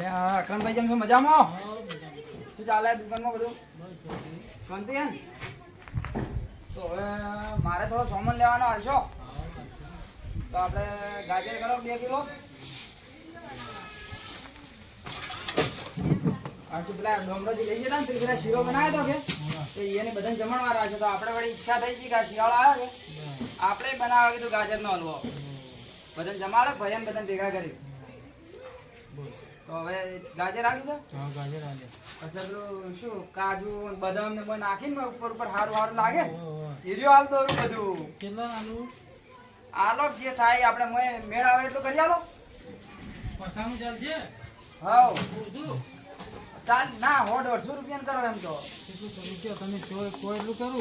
અકરણભાઈ જેમ છો મજામાં? શું ચાલે દુકાનમાં બધું? શાંતિ હે? તો હવે મારે થોડો સામાન લેવાનો હાલશો તો આપણે ગાજર કરો 2 કિલો. આજુ પેલા ડોમરોજી લઈ જતા ને પેલા શીરો બનાવ્યો હતો કે એને બધાને જમણવાર આવ્યો તો આપણે વળી ઈચ્છા થઈ છે કે આ શિયાળો આવ્યો કે આપણે બનાવવા કીધું ગાજરનો હલવો બધાને જમાડે ભજન બધાને ભેગા કરી. તો હવે ગાજર આવી છે. હા ગાજર આ દે. પછી પેલું શું કાજુ બદામ ને બધું નાખીને ઉપર ઉપર સારું સારું લાગે હીરો હાલતો બધું કેટલા આલુ આલો જે થાય આપણે મેળ આવે એટલું કરી આલો. પસાનું ચાલશે હાઉ શું ચાલ ના 150 રૂપિયા કરો એમ તો કેટલું કરું કે તમે કોઈ એટલું કરું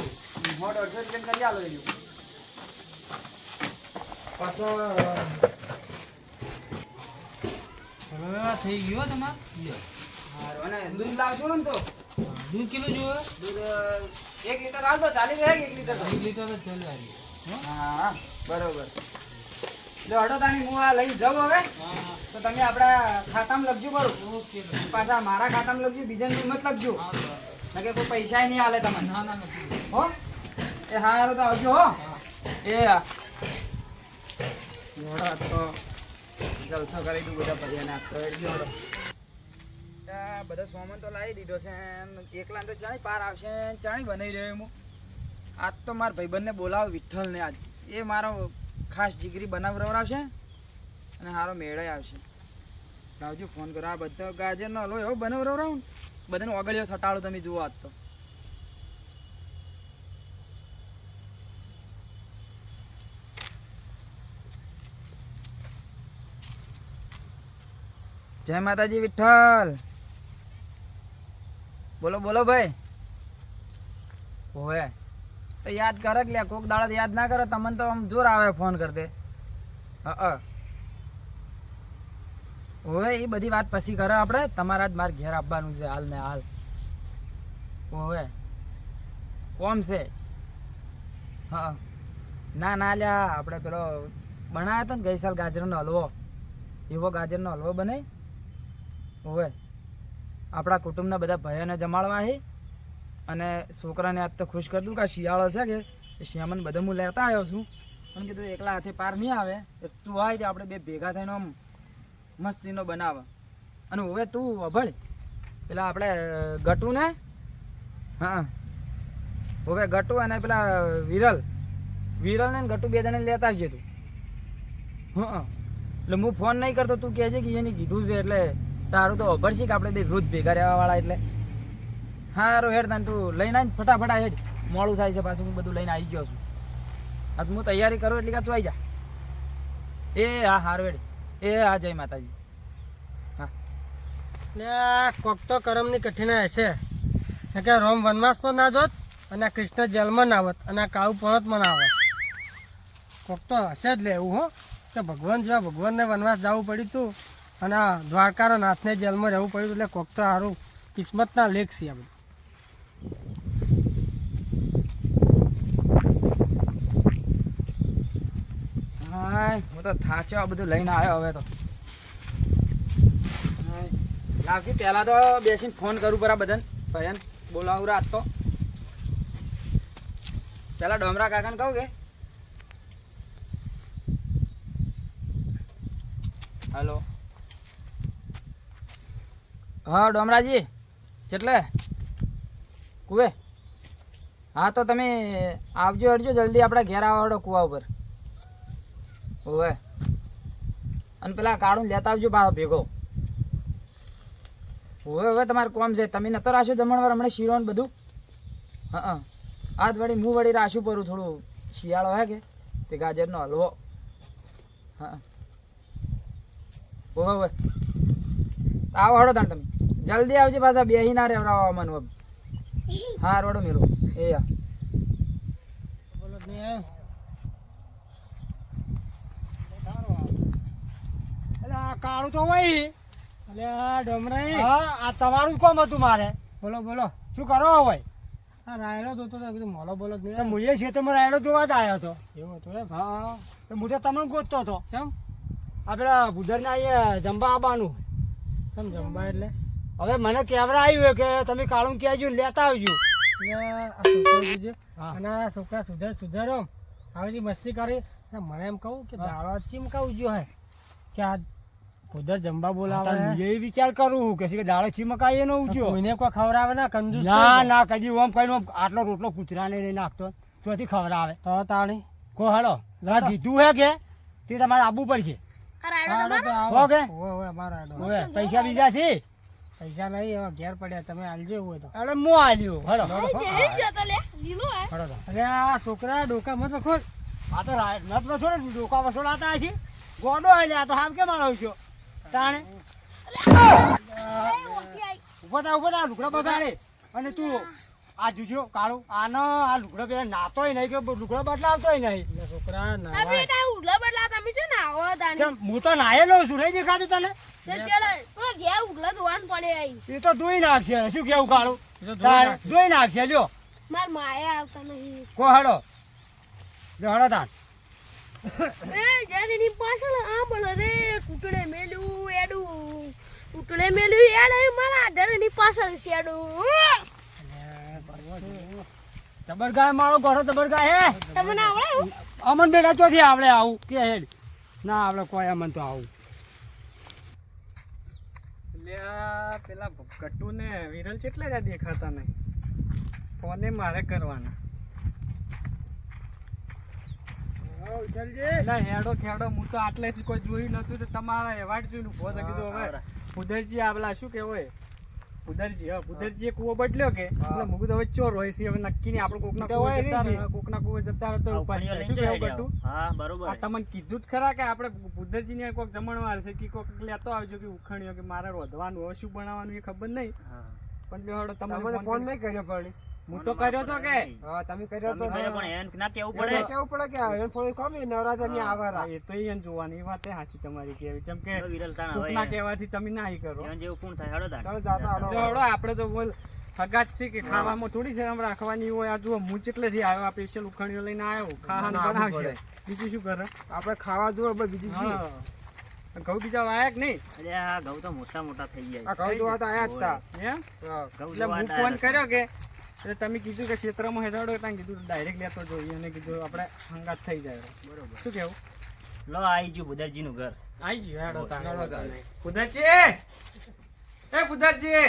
150 રૂપિયા કરી આલો એનું. પાછો હવે થઈ ગયો તમાર લ્યો. હારું અને દૂધ લાવજો ને તો દૂધ કેટલું જોવે દૂધ 1 લીટર આવતો ચાલી રહે 1 લીટર તો? 1 લીટર જ ચાલે આવી. હા બરોબર. જો હડો તાણી હું આ લઈ જાઉં હવે તો તમે આપણા ખાતામાં લખજો બરું. ઓકે પાછા મારા ખાતામાં લખજો બીજાની મત લખજો હા નકે કોઈ પૈસા નહીં આલે તમને. ના ના નથી હો એ હારું તો આવજો હો. એ જોડા તો જલસો કરી દઉં બધા ભૈયાને આ તો હેડજો હડો. બધો સામાન તો લાવી દીધો છે એકલા તો ચાણી પાર આવશે ચાણી બનાવી રહ્યો હું. આજ તો મારા ભાઈબંધને બોલાવો વિઠ્ઠલને આજ એ મારો ખાસ જીગરી બનાવડાવશે અને સારો મેળે આવશે. લાવજો ફોન કરો. આ બધો ગાજરનો હલવો એવો બનાવડાવું ને બધાને ઓગળીઓ સટાડો તમે જુઓ આજ તો. જય માતાજી વિઠ્ઠલ. બોલો બોલો ભાઈ. ઓહે તો યાદ કરે કે કોક દાડો યાદ ના કરે તમને તો આમ જોર આવે ફોન કરતે. ઓહે એ બધી વાત પછી કરે આપણે. તમારા જ મારે ઘેર આપવાનું છે હાલ ને હાલ. ઓહે કોમ છે. હા ના ના લ્યા આપણે પેલો બનાવ્યો હતો ને ગઈ સાલ ગાજરનો હલવો એવો ગાજરનો હલવો બને. ઓહે આપણા કુટુંબના બધા ભાઈઓને જમાડવા છે અને છોકરાને આજ તો ખુશ કરી દઉં કે આ શિયાળો છે કે શિયાળામાં બધા હું લેતા આવ્યો છું પણ કીધું એકલા હાથે પાર નહીં આવે તું આવે તો આપણે બે ભેગા થઈને આમ મસ્તીનો બનાવે. અને હવે તું અભળ પેલા આપણે ગટું ને હા હવે ગટુ અને પેલા વિરલ ને ગટુ 2 જણે લેતા આવજે તું. હા એટલે હું ફોન નહીં કરતો તું કહેજે કે એની કીધું છે એટલે તારું તો અભર છે કે આપણે બે વૃદ્ધ ભેગા રહેવાવાળા એટલે. હારું હેડ તાને તું લઈને આવીને ફટાફટ હેડ મોડું થાય છે પાછું હું બધું લઈને આવી ગયો છું. હા હું તૈયારી કરું એટલે કે તું આવી જા. એ હા હારું હેડ. એ હા જય માતાજી. હા એટલે કોક તો કરમની કઠિનાઈ હશે કે રોમ વનવાસમાં ના જોત અને કૃષ્ણ જેલમાં ના આવત અને કાળુ પણતમાં ના આવત. કોક તો હશે જ લે એવું હો કે ભગવાન જેવા ભગવાનને વનવાસ જવું પડ્યું હતું અને આ દ્વારકાના નાથને જેલમાં રહેવું પડ્યું એટલે કોક તો સારું કિસ્મતના લેખ છે આ બધું. હા હું તો થાચ્યો આ બધું લઈને આવ્યો હવે તો. લાવજી પહેલાં તો બેસીને ફોન કરું પરા બધાને ભયન બોલાવું રાત તો. પેલા ડોમરા કાકાને કહું કે હલો હા ડોમરાજી કેટલે કુવે. હા તો તમે આવજો હડજો જલ્દી આપણા ઘેર આવડો કુવા ઉપર. ઓવે અને પેલા કાળું લેતા આવજો પાછો ભેગો. હવે હવે તમારે કોમ છે તમે નતો રાખ્યો જમણવાર હમણાં શીરો ને બધું. હા આજ વળી હું વળી રાશું પરું થોડું શિયાળો હે કે તે ગાજરનો હલવો. હા ઓવે ઓવે આવો હડો તાણ તમે જલ્દી આવજો પાછા બેહી ના રહેવડાવવા મને. હા રોડો મેરો એ યા બોલો જ નહીં આવ્યો. એટલે આ કાળું તો હોય એટલે આ ડોમરાઈ હા આ તમારું જ કોમ હતું મારે. બોલો બોલો શું કરો હોય. હા રાયડો જોતો હતો કીધું મોલો બોલો જ નહીં. મુએ છે તો રાયડો જોવા જ આવ્યો હતો. એવું હતું એમ. હા તો હું તો તમને ગોતતો હતો. કેમ આ પેલા ભૂદરના અહીંયા જમવા આવવાનું ચમ જમવા એટલે હવે મને કેવરા આવ્યું કે તમે કાળું કહેજો ને લેતા આવજો. એટલે આ છોકરો જોજો. હા. અને આ છોકરા સુધારો આવી મસ્તી કરી અને મને એમ કહું કે દાળો ચીમકાવું જો હે કે આ ઉધર જમવા બોલાવે હું એ વિચાર કરું કે દાડો ચીમકાય એનો ઊંચો. કોઈને કોઈ ખવડાવે ના કંજૂસ છે ના ને. ના કદી ઓમ કઈ આટલો રોટલો કૂતરાને નહીં નાખતો તોથી ખવડાવે. તો તાણી કો હળો ના કીધું હે કે તે તમારે આવવું પડશે. આડો તો આવો. ઓકે. ઓવે અમારો આડો. હવે પૈસા બીજા છે પૈસા નહીં હવે ઘેર પડ્યા તમે આલજો એવું હોય તો. અરે મો આલ્યો હળો હળો તો. અરે આ છોકરા ડોકા મત ખોલ. આ તો નત વસોડે ડોકા વસોડાતા હશે ગોડો એટલે આ તો હામ કેમ આવો છો તાણે ઉભો થા લુગડા બગાડે. અને તું આ જોજો કાળું આનો આ લુગડા પેલા નાતોય નહીં કે લુગડા બદલાવતોય નહીં. એટલે છોકરા ના કેમ હું તો નાયેલો છું નહીં દેખાતું તને. એ તો ધોઈ નાખશે શું કેવું કાળું તારે ધોઈ નાખશે લ્યો કો હળો લ્યો હળો તાન. જબરગાય મારો ગોળો જબરગાય હે અમન બેટા ચોથી આવડે આવું કે હેડ ના આવડે કોઈ અમન તો આવું. એટલે આ પેલા ગટ્ટુ ને વિરલ કેટલે જ દેખાતા નહીં. ફોને મારે કરવાના. ના હેડો ખેડો હું તો આટલેથી કોઈ જોયું નતું તો તમારા એવાડ જોઈને ઉભો તો કીધું હવે ઉદરજી આ પેલા શું કહેવાય ઉદરજી ઉદરજી કૂવો બદલ્યો કે એટલે મુકું તો હવે ચોર હોય છે હવે નક્કી નહીં આપણે કોકના કૂવો જતા રહે તો ઉપાડી શું કેવું ગટ્ટુ આ તમને કીધું જ ખરા કે આપણે ઉદરજી ને કોઈક જમણવાર છે કે કોઈક લેતો આવજો કે ઉખણ્યો કે મારે વધવાનું હવે શું બનાવવાનું એ ખબર નહીં પણ જો હડો તમને ફોન નહીં કર્યો પણ હું તો કર્યો તો કે હા તમે કર્યો તો પણ એન ના કેવું પડે કે એન ફોન કોમ નવરાત્રી ની આવારા એ તો એન જોવાની એ વાત સાચી તમારી કેવી જેમ કે કોકના કહેવાથી તમે ના કરો એન જેવું કોણ થાય હડો હડો આપણે તો બોલ હગાત છે કે ખાવામાં થોડી શરમ રાખવાની હોય. આ જુઓ હું કેટલેથી આવ્યો આ સ્પેશિયલ ઉખણીઓ લઈને આવ્યો ખાવાનું બનાવશે બીજું શું કરે આપણે ખાવા જુઓ બીજું ઘઉં બીજા વાયા કે નહીં? અરે આ ઘઉં તો મોટા મોટા થઈ ગયા. આ ઘઉં તો આયા જ તા એમ એટલે હું ફોન કર્યો કે એટલે તમે કીધું કે ક્ષેત્રમાં હેડાડો ત્યાં કીધું ડાયરેક્ટ લેતો જોઈએ અને કીધું આપણે હંગાત થઈ જાય. બરોબર. શું કેવું? લો આવી ગયું બુદરજી નું ઘર. આવી ગયું હેડો કુદરજી એ કુદરજી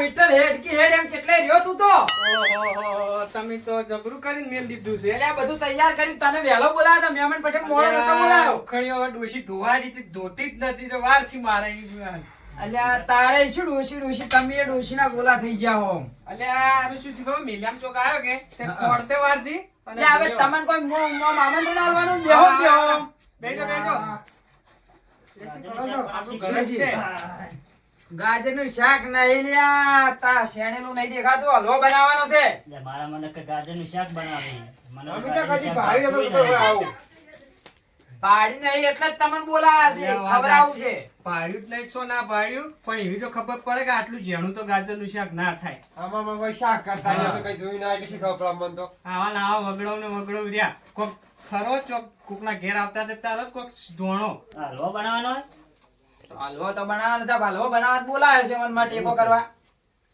વિઠ્ઠલ હેડ કી હેડ એમ કેટલે રહ્યો તું તો. ઓહો તમે તો જબરું કરીને મેલ દીધું છે. એટલે આ બધું તૈયાર કરી તને વહેલો બોલાવ્યો તો મહેમાન પછી મોડો નતો બોલાવ્યો. ઉખણીઓ હવે ડોશી ધોવાડી છે ધોતી જ નથી તો વાર થી મારે અલ્યા તારે શું ડોશી તમે એ ડોશીના ગોલા થઈ ગયા હો. અલ્યા હવે શું થયું મિલિયમ ચોક આવ્યો કે તે ખોડતે વાર થી એટલે હવે તમને કોઈ આમંત્રણ આલવાનું બેહો બેઠો આપણું ઘર જ છે. ગાજરનું શાક નહીં લ્યા તા શેણીનું નહીં દેખાતું હલવો બનાવવાનો છે. એટલે મારા મને કે ગાજરનું શાક બનાવે. મને પાડી નહીં એટલે જ તમને બોલાયા છે ખવડાવું છે. પાડ્યું જ નહીં શું ના પાડ્યું પણ એવી તો ખબર પડે કે આટલું ઝીણું તો ગાજરનું શાક ના થાય. આવા ના આવા વગડો ને વગડો રહ્યા કોક ખરો ચોક કોકના ઘેર આવતા જતા રહો કોક ધોણો હલવો બનાવવાનો હોય હલવો તો બનાવવાનો છે હલવો બનાવવા જ બોલાયો છે મને ટેકો કરવા.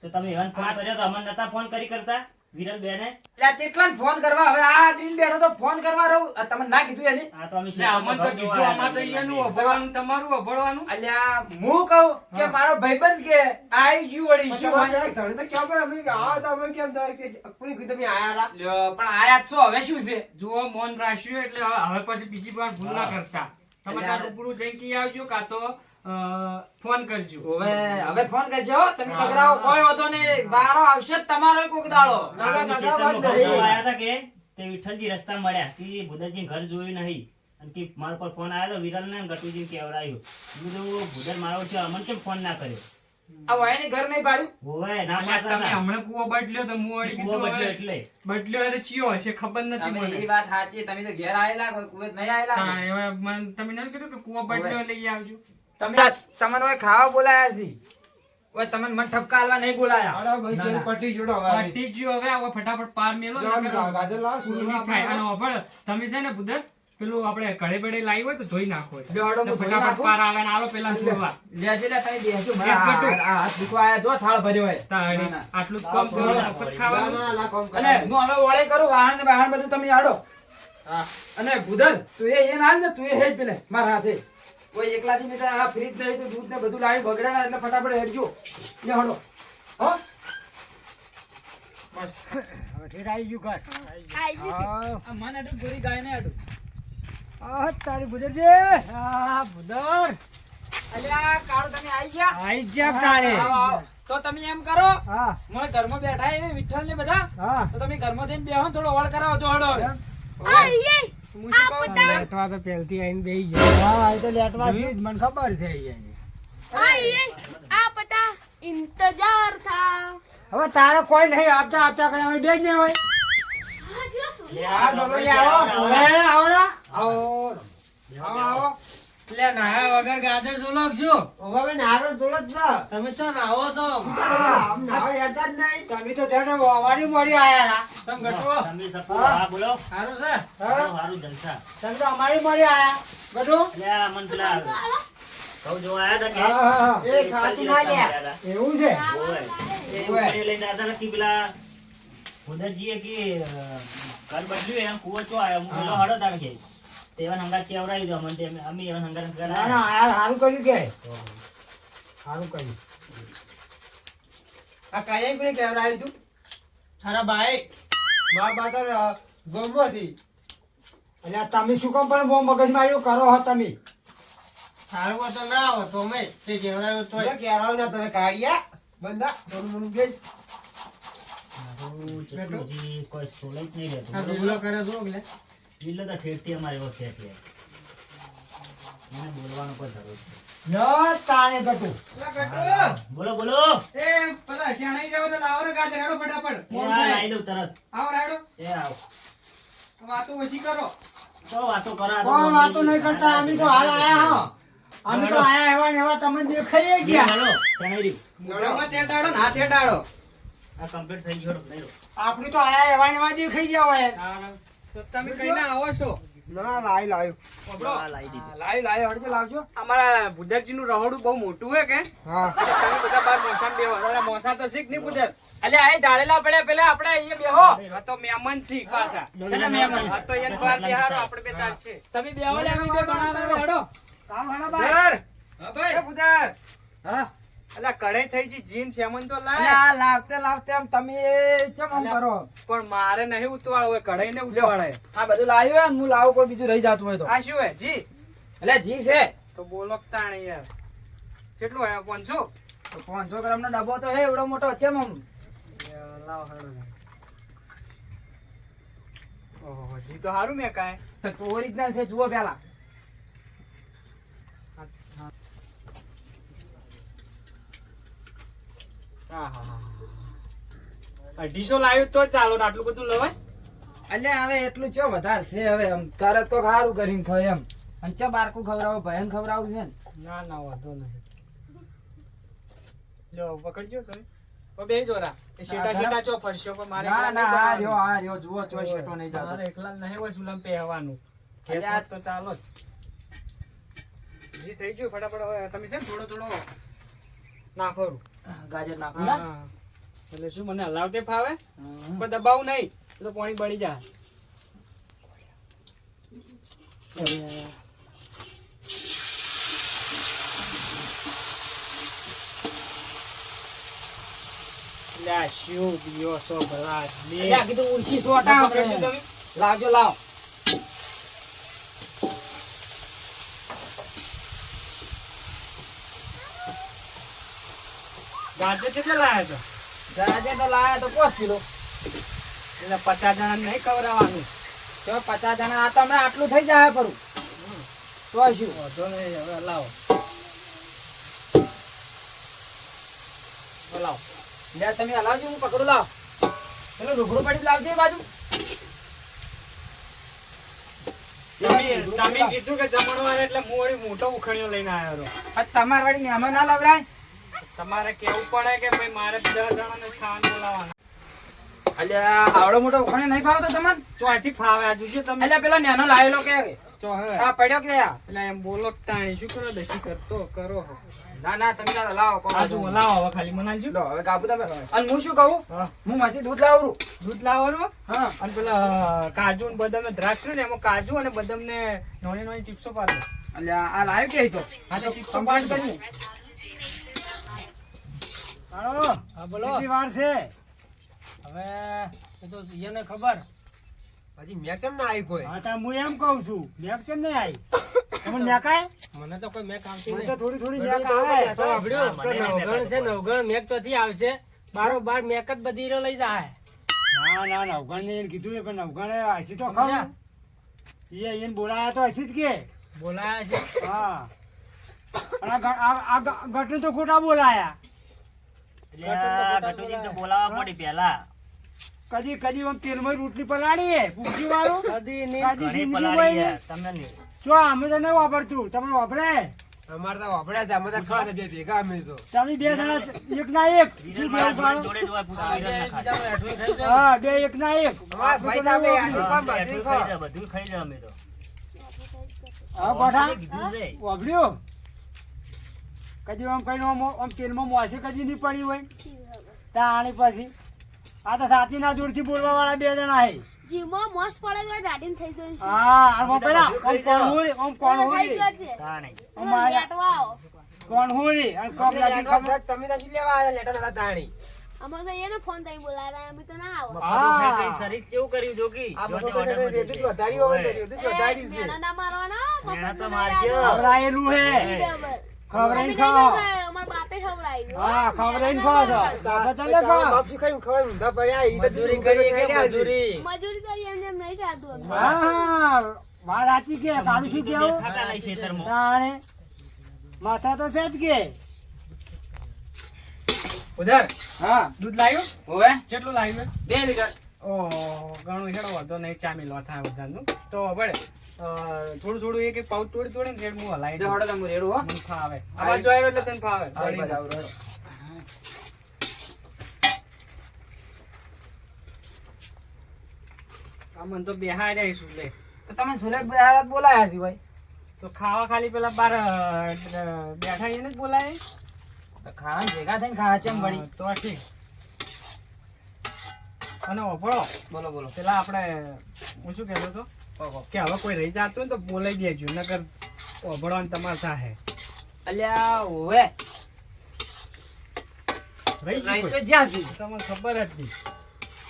તો તમે એવન ફોન કર્યો તો અમને નતા ફોન કરતા વિરલ બેને. એટલે કેટલા ફોન કરવા હવે આ દિન બેઠો તો ફોન કરવા રહું તમને ના કીધું એને. આ તો અમે અમન તો કીધું અમાર તો અહીંયાનું અભળવાનું તમારું અભળવાનું. અલ્યા હું કહું કે મારો ભાઈબંધ કે આઈ ગયું વળી શું હોય? લ્યો, પણ આયા જ છો હવે શું છે? જુઓ મૌન રાખ્યું એટલે હવે પછી બીજી વાર ભૂલ ના કરતા. તમે તારું પૂરું જઈને કી આવજો કાં તો ફોન કરજો. હવે ફોન કરજો હો, તમે કગરાઓ કોઈ વાંધો નહીં વારો આવશે જ તમારો કોક દાડો. આયા હતા કે તે વિઠ્ઠલજી રસ્તા મળ્યા કે ભુદરજી ઘર જોયું નહીં અને કે મારા પર ફોન આવ્યો તો વિરલ ને ગટુજી કેવડાયું. કીધું ભુદર મારો છે અમને કેમ ફોન ના કર્યો? આ વાયને ઘર નહીં પાડ્યું. હોવે ના તમે પાડતા હમણાં કૂવો બદલ્યો તો હું વળી કીધું હવે એટલે બદલ્યો એટલે ચિયો હશે ખબર નથી તમે મને. એ વાત સાચી તમે તો ઘેર આયેલા કોઈ કુવેત નહીં આયેલા. તાણ હવે તમે નથી કીધું કે કૂવો બદલ્યો લઈ આવજો. તમે તમને ઓય ખાવા બોલાયા છે ઓય તમને મન ઠપકા આલવા નહીં બોલાયા. પટી ગયો હવે આવો ફટાફટ પાર મેલો નહીં થાય. અને હોભળ, તમે છે ને ભુદર પેલું આપણે કડે બડે લાવી હોય તો ધોઈ નાખો લ્યો, હાડો, તો હું ધોઈ ફટાફટ નાખું. પાર આવે ને આલો પેલા છોડવા લેજે લે, તમે બેસજો. બેસ, મારા ગટુ. આ હાથ દુખવા આયા, જો થાળ ભર્યો હોય. તાળી. ના, ના. આટલું જ કામ કરો મફત ખાવાનું અને હું હવે ઓળે કરું, વાહન ને વાહન બધું તમે આડો. અને ભૂદર, તું એ હાલ ને, તું એ હેડ પેલે મારા હાથે. કોઈ એકલાથી નહીં થાય, આ ફ્રીજ નહીં તો દૂધ ને બધું લાવી બગડે ના, એટલે ફટાફટ હેડજો. લે હડો. હો? હવે ઠેર આવી ગયું ઘર આ મને આટલું ગોરી ગાય ને આટલું. આ તારી ભુદરજી આ ભુદર અલ્યા કાળુ, તમે આઈ ગયા? આઈ ગયા તારે આવો, આવો. તો તમે એમ કરો, હા મને ઘરમાં બેઠા એ વિઠ્ઠલ ને બધા, હા તો તમે ઘરમાં જઈને બેહો ને થોડો વળ કરાવો છો. હડો હવે. હું શું કહું? લેટવા તો પહેલથી આઈને બેહી જાય. હા એ તો લેટવા છે જ, મને ખબર છે इंतजार था હવે તારે કોઈ નહીં આપતા આપતા કરે અમે બેજ નહીં હોય આ ડોલો આવો. હવે આવો ને આવો, આવો. લે નાયા વગર ગાજર જોલો છું. હવે નારો જોલો જ છે. તમે તો નાવો છો. આમ નાવા હેડતા જ નહીં. તમે તો ધેડે વાવાડી મોડી આયા રા તમે ગટવો. તમે સપો હા બોલો સારું છે. સારું સારું જલસા તમે તો અમારી મોડી આયા બધું અલ્યા મન પેલા કહું જોવા આયા હતા હા, હા, હા. કે એ ખાતું ના લ્યા. એવું છે ઓય. એ ઉપરે લઈને આવ્યા હતા કે પેલા ભુદરજીએ કે ઘર બદલ્યું એમ કૂવો ચો આયો હું પેલો હળો તાણ કે તેવા હંગાત કેવરાઈ દો મને તે અમે એવા હંગાત ના કરાયા ના આ સારું કર્યું કે સારું કર્યું આ કાયા કોને કેવરાયું તું? તારા બાએ. મારા બા તો ગોમમાંથી. એટલે તમે શું કામ પણ બહુ મગજમારી કરો હો તમે સારું હોય તો ના આવો તો મેં તે કેવરાયું તોય. કેવરાયું ના તને કાઢ્યા. બંદા થોડું મોડું ગેજ. ચટુજી કોઈ સોલે જ નહીં રહેતું આ બરોબર? બિલ્લો કરે છો એટલે. બિલ્લો તો ઠેઠથી અમારે એવો છે એટલે મને બોલવાનો કોઈ જરૂર છે ન તાણે ગટું બોલો બોલો એ પેલા શેણાઈ જાવ તો લાવો ને ગાજર. હેડો ફટાફટ. એ હા લાવી દઉં તરત આવો હેડો. એ આવ વાતો ઓછી કરો. તો વાતો કરા કોઈ વાતો નહીં કરતા અમે તો હાલ આયા હો અમે તો આયા એવા ને એવા તમને દેખાઈ ગયા હાલો શણાઈ રહ્યું ગળામાં ટેટાડો ને હાથે ડાળો. આ કમ્પ્લીટ થઈ ગયો લઈ લો આપણે તો આયા એવા ને એવા દેખાઈ ગયા હોય તો તમે કઈ ના આવો છો? ના લાવી લાવ્યું. આ લાવી દીધું લાવી લાવી હળજો લાવજો. અમારા ભુદરજી નું રહોડું બહુ મોટું હે કે હા. તમે બધા બાર મોસામાં બેહો. અરે મોસા તો શીખ નહીં ભુદર. અલ્યા આ ઢાળેલા પડ્યા પેલા આપણે અહીંયા બેહો. આ તો મહેમાન શીખ પાછા. છે ને મહેમાન? આ તો અહીંયા બાર બેહારો આપણે બે ચાલશે. તમે બેહો લે અમે બે બનાવવા હેડો. કામ હણા બાર. હા ભાઈ. ભુદર. હા. અલા કઢાઈ થઈ જી જીન સેમન તો લાય. અલા લાવતે લાવતે આમ તમે ચમ આમ કરો. પણ મારે નહીં ઉતવાળ હોય, કઢાઈ ને ઉતવાળે. આ બધું લાવ્યો ને હું લાવું કોઈ બીજું રહી જાતું હોય તો. આ શું હે જી? એટલે જી છે. તો બોલો તાણી યાર. કેટલું હે 500? તો 500 ગ્રામ નો ડબ્બો તો હે એવડો મોટો છે મમ. લાવ હાડો. ઓહો જી તો હારું મે કાય. તો ઓરિજિનલ છે જુઓ પેલા. અઢીસો લાવ્યું તો ચાલો ને આટલું બધું લવાય. અલ્યા હવે એટલું છે વધારે છે હવે એમ તરત તો સારું કરીને ખાય એમ. અને ચા બારકું ખવડાવો ભયન ખવડાવું છે ને. ના ના વાંધો નહીં. લ્યો પકડજો તમે. ઓ બે જોરા એ શેટા શેટા ચો ફરશો પણ મારે ના ના આ રહ્યો જુઓ ચો શેટો નહીં જાતો. મારે એકલા નહીં હોય સુલમ પહેરવાનું. કે આ તો ચાલો જ. જી થઈ ગયું ફટાફટ હવે તમે છે ને થોડો થોડો નાખો ગાજર નાખો ના એટલે શું મને હલાવતે ફાવે પણ દબાવું નહીં તો પાણી બળી જાય. લ્યા શું દિયો સો ભલા લ્યા કીધું ઉલકી સોટા તમે લાવજો લાવ. ગાજર કેટલા લાયા છો? ગાજર તો લાયા તો 5 કિલો. એટલે 50 જણા નહીં ખવડાવવાનું. તો 50 જણા આ તો હમણાં આટલું થઈ જાય પરું. તો શું વાંધો નહીં હવે લાવો. લાવો લે તમે હલાવજો હું પકડું લાવ. પેલું ઢોકળું પડી લાવજો એ બાજુ. તમે કીધું કે જમણવાર એટલે હું વળી મોટો ઉખણિયો લઈને આવ્યો હતો. તમારે વળી મહેમાન ના લાવરાય. તમારે કેવું પડે કે ભાઈ મારે 10 જણાને ખાવાનું બોલાવવાનું. અલ્યા આવડો મોટો ઉખણિયો નહીં ફાવતો તમને? ચોથી ફાવે આ જોજો તમે. અલ્યા પેલો નેનો લાવેલો કે ચો હે આ પડ્યો કે યા? એટલે એમ બોલો કે તાણી શું કરો દસી કરતો કરો હો. ના ના તમે તારો લાવો કોણ આ જો લાવો હવે ખાલી મને આલજો. લો હવે કાપુ તમે અને હું શું કહું હા. હું માંથી દૂધ લાવું દૂધ લાવવાનું હા અને પેલા કાજુ ને બદામ ને દ્રાક્ષ ને એમાં કાજુ અને બદામ ને નાની નાની ચિપ્સો પાડો. એટલે આ લાવ્યો કે તો હા તો ચિપ્સો કમ્પાઉન્ડ પાડ કરી હાલો હા બોલો. કેટલી વાર છે હવે એ તો એને ખબર. હા તો હું એમ કહું છું મેક કેમ નહીં આવી તમને મેકાય મને તો કોઈ મેક આવતી મને નહીં. તો થોડી થોડી મેક આવે તો સાંભળ્યું? હા, મને તો મેક નવગણ છે, નવગણ મેક ચોથી આવશે. બારોબાર મેક જ બધી રે લઈ જાય. ના ના નવગણ ને એને કીધું છે પણ નવગણે હસી તો ખરું એને બોલાયા તો હસી જ કે બોલાયા છે. હા અને આ ગટુ તો ખોટા બોલાયા એટલે આ ગટુજી તો બોલાવવા પડી પહેલા કદી કદી આમ તેલમાં રોટલી પલાળીએ પૂછી વાળું કદી નહીં. કદી ઘણી જિંદગી પલાળી હોય ગયા ને. તમને નહીં. જો અમે તો નહીં વાપરતું તમે વાપરે તમે બે જણા એક ના એક શું વિરલ કેવું મારા કાળું? જોડે જ હોય, પૂછો આ વિરલને બે ખાધું. બીજાનું હેઠું ખાઈ જાય. હા બે એક ના એક આપણે તો નહીં વાપર્યું. હા, બે આટલું ખાઈ જાય, બધું ખાઈ જાય અમે તો. હા ગોઠા કીધું છે. વાપર્યું કદી આમ કઈ આમ તેલમાં મોસે કદી નહીં પડી હોય તાણી પછી આ તો સાતીના દૂરથી બોલવા વાળા બે જણા છે જીમાં મસ્ત પડે તો દાઢીને થઈ જાય છે. હા આમાં પેલા બધું ખાઈ કોણ હોય આમ કોણ થઈ હોય જાય છે. તાણે. અમારા- લેટવા આવો. કોણ હોય અને કોમ લાગી અમે તો એને ફોન કરી બોલાવ્યા અમે તો ના આવો. બધું ખાઈ ખાઈ શરીર કેવું કર્યું જોગી? જો તે order બધું છે. મેણા ના મારવાના, મેણા તો મફતનું મારશે. ના રાખો. ખવડાયેલું હે બરાબર. ખવડાઈને અમે નહીં ખાઓ ખાય, અમારા બાપે ખવડાવ્યું. હા ખવડાઈને ખાઓ છો બધાને ખાઓ મજૂરી કરીએ કે મજૂરી? મજૂરી કરી એમને એમ નહીં થતું અમે. હા વાત સાચી કે કાળું શું કેવું દેખાતા નહીં ખેતરમાં. તાણે માથા તો છે જ કે ઉધર હા દૂધ લાવ્યું? હોવે કેટલું લાવ્યું? 2 લીટર ઓહો, ઘણું હેડો વાંધો નહીં. ચા મિલવા થાય બધાનું. તો પડે થોડું થોડું એક એક પાઉચ તોડી તોડીને રેડ હું હલાવી જો દઉં. હડો તમે રેડું હો મને ફાવે. આ બાજુ આવ્યો એટલે તને ફાવે. હા, એ બાજુ આવું રેડો. આ મને તો બેહાઈ રહીશું લે. તો તમે સુરેશ બહાર બોલાયા છે ભાઈ તો ખાવા ખાલી પેલા બાર બેઠા એને જ બોલાય. તો ખાવા ભેગા થઈને ખાવા ચમ વળી તો ઠીક. અને ઓફળો બોલો બોલો પેલા આપણે હું શું કહેતો હતો ઓહો. કે હવે કોઈ રહી જતું ને તો બોલાઈ દેજો નકર ઓફળવાની તમારે સાહે અલ્યા હોવે રહી ગયું રહી તો કોઈ? જ્યાં છે તમને ખબર જ નહીં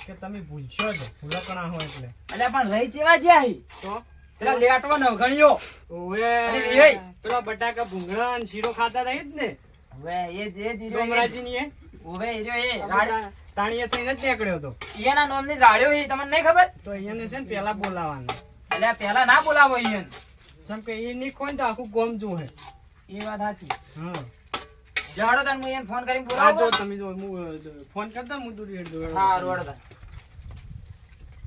કે તમે ભૂલશો જ ભૂલકણા હો એટલે અલ્યા પણ રહી ચેવા જ્યાં હી? તો પેલા લેટવો નવગણ્યો ઓવે અરે વિજય! પેલા બટાકા ભૂંગળા અને શીરો ખાતા રહી જ ને હવે એ જે જીરો ડોમરાજી ની હોવે એ જો એ રાડ- તાણીએ થઈને જ નીકળ્યો હતો. એના નામની રાડ્યો એ તમને નહીં ખબર તો અહીંયા છે ને પેલા બોલાવાના. અલ્યા પેલા ના બોલાવો ઈયન જેમ કે એ નહીં ખોય ને તો આખું ગોમ જોહે. એ વાત સાચી હા જાડો તને હું ઈયન ફોન કરીને આ જો બોલાવો તમે જો હું ફોન કરતા હું દૂર હેડ દઉં. હા રોડ હતા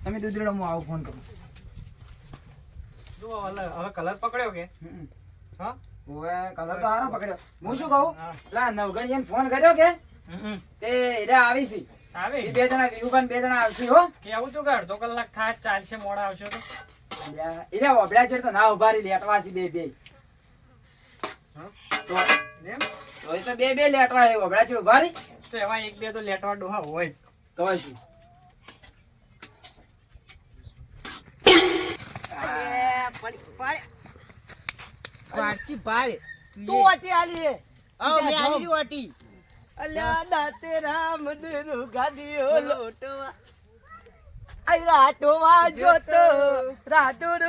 તમે દૂધરેડો હું આવું ફોન કરું જો હવે કલર પકડ્યો કે હમ. હા હોવે કલર તો હારો પકડ્યો હું શું કહું હા. પેલા નવગણિયાને ફોન કર્યો કે તે એરા આવી છે આવે એ બે જણા વિહુબાન બે જણા આવશે હો કેવું તું કે અડધો કલાક થાય ચાલશે મોડા આવશો તો એરા ઓબડા ચડ તો ના ઉભા રહી લેટવા છે બે બે હા? તો એમ તો એ તો બે બે લેટવા છે ઓબડા ચડ ઉભા રહી તો એવા એક બે તો લેટવા ડોહા હોય જ. તો શું વાટકી ભાઈ તું વાટી આલી હે આવ મે આલી વાટી અલ્યા દાતે રામ દેરુ ગાડીઓ લોટવા આઈ રાટવા જોતો રાતુર